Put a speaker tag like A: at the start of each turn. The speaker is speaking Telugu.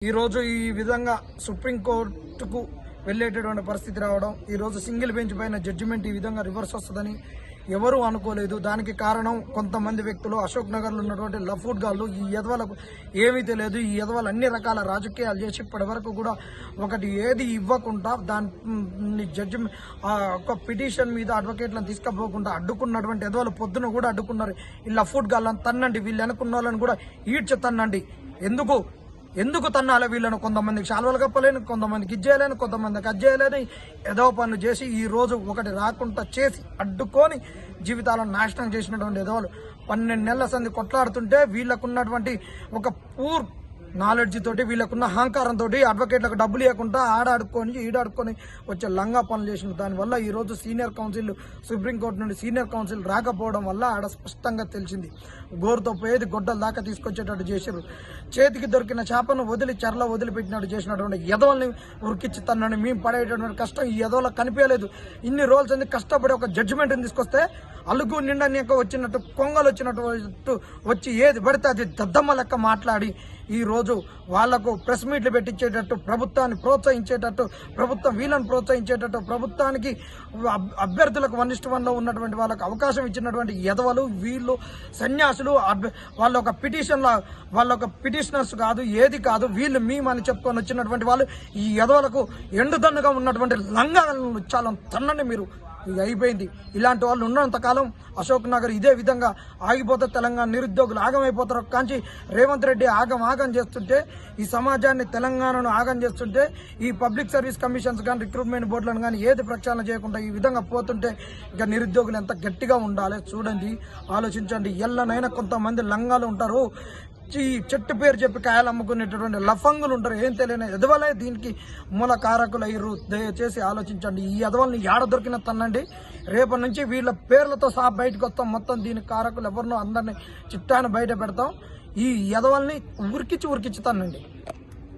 A: ఈ రోజు ఈ విధంగా సుప్రీంకోర్టుకు వెళ్లేటటువంటి పరిస్థితి రావడం, ఈ రోజు సింగిల్ బెంచ్ పైన జడ్జిమెంట్ ఈ విధంగా రివర్స్ వస్తుందని ఎవరూ అనుకోలేదు. దానికి కారణం కొంతమంది వ్యక్తులు, అశోక్ నగర్ లో ఉన్నటువంటి లఫూట్ గాళ్ళు. ఈ యదవలకు ఏమీ తెలియదు. ఈ యదవలు అన్ని రకాల రాజకీయాలు చేసి ఇప్పటి వరకు కూడా ఒకటి ఏది ఇవ్వకుండా దాన్ని జడ్జిమెంట్ ఒక పిటిషన్ మీద అడ్వకేట్లను తీసుకుపోకుండా అడ్డుకున్నటువంటి యదవలు పొద్దున కూడా అడ్డుకున్నారు. ఈ లఫూట్ గాళ్ళని తన్నండి, వీళ్ళు అనుకున్న వాళ్ళని కూడా ఈడ్చి తన్నండి. ఎందుకు తన్నాలి వీళ్ళను? కొంతమందికి శాల్వలు కప్పలేను, కొంతమందికి ఇచ్చేయలేను, కొంతమందికి అజ్జేయలేని ఏదో పనులు చేసి ఈ రోజు ఒకటి రాకుండా చేసి అడ్డుకొని జీవితాలను నాశనం చేసినటువంటి ఎదవలు 12 నెలల సంది కొట్లాడుతుంటే వీళ్ళకున్నటువంటి ఒక పూర్ నాలెడ్జ్ తోటి, వీళ్ళకున్న అహంకారంతో అడ్వకేట్లకు డబ్బులు ఇవ్వకుండా ఆడాడుకొని ఈడాడుకొని వచ్చే లంగా పనులు చేసిన దానివల్ల ఈ రోజు సీనియర్ కౌన్సిల్, సుప్రీంకోర్టు నుండి సీనియర్ కౌన్సిల్ రాకపోవడం వల్ల ఆడ స్పష్టంగా తెలిసింది. గోరుతో పోయేది గొడ్డల దాకా తీసుకొచ్చేటట్టు చేశారు. చేతికి దొరికిన చేపను వదిలి చెరలో వదిలిపెట్టినట్టు చేసినటువంటి యదవల్ని ఉరికిచ్చి తనని మేము పడేటటువంటి కష్టం ఈ యదవలకు కనిపించలేదు. ఇన్ని రోజులు కష్టపడి ఒక జడ్జిమెంట్ని తీసుకొస్తే అలుగు నిండనిక వచ్చినట్టు, కొంగలు వచ్చినట్టు వచ్చి ఏది పడితే అది దద్దమ్మ లెక్క మాట్లాడి ఈ రోజు వాళ్లకు ప్రెస్ మీట్లు పెట్టించేటట్టు, ప్రభుత్వాన్ని ప్రోత్సహించేటట్టు, ప్రభుత్వం వీళ్ళని ప్రోత్సహించేటట్టు, ప్రభుత్వానికి అభ్యర్థులకు 1:1 లో ఉన్నటువంటి వాళ్ళకు అవకాశం ఇచ్చినటువంటి యదవలు వీళ్ళు సన్యాసులు. వాళ్ళ ఒక పిటిషనర్స్ కాదు, ఏది కాదు, వీళ్ళు మేమని చెప్పుకొని వచ్చినటువంటి వాళ్ళు ఈ యదవలకు ఎండుదన్నుగా ఉన్నటువంటి లంగాలను చాలా తన్నండి మీరు. ఇది అయిపోయింది. ఇలాంటి వాళ్ళు ఉన్నంతకాలం అశోక్ నగర్ ఇదే విధంగా ఆగిపోతే తెలంగాణ నిరుద్యోగులు ఆగమైపోతారు. కాంచి రేవంత్ రెడ్డి ఆగం చేస్తుంటే, ఈ సమాజాన్ని తెలంగాణను ఆగం చేస్తుంటే, ఈ పబ్లిక్ సర్వీస్ కమిషన్స్ కానీ రిక్రూట్మెంట్ బోర్డులను కానీ ఏది ప్రక్షాళన చేయకుండా ఈ విధంగా పోతుంటే ఇక నిరుద్యోగులు ఎంత గట్టిగా ఉండాలి చూడండి, ఆలోచించండి. ఎల్లనైనా కొంతమంది లంగాలు ఉంటారు, ఈ చెట్టు పేరు చెప్పి కాయలు అమ్ముకునేటటువంటి లఫంగులు ఉంటారు, ఏం తెలియని ఎదవలే దీనికి మూల కారకులు అయ్యారు. దయచేసి ఆలోచించండి. ఈ ఎదవల్ని ఏడ దొరికిన తన్నండి. రేపటి నుంచి వీళ్ళ పేర్లతో సహా బయటకు వస్తాం. మొత్తం దీనికి కారకులు ఎవరినో అందరినీ చిట్టాను బయట పెడతాం. ఈ ఎదవల్ని ఉరికిచ్చి తన్నండి.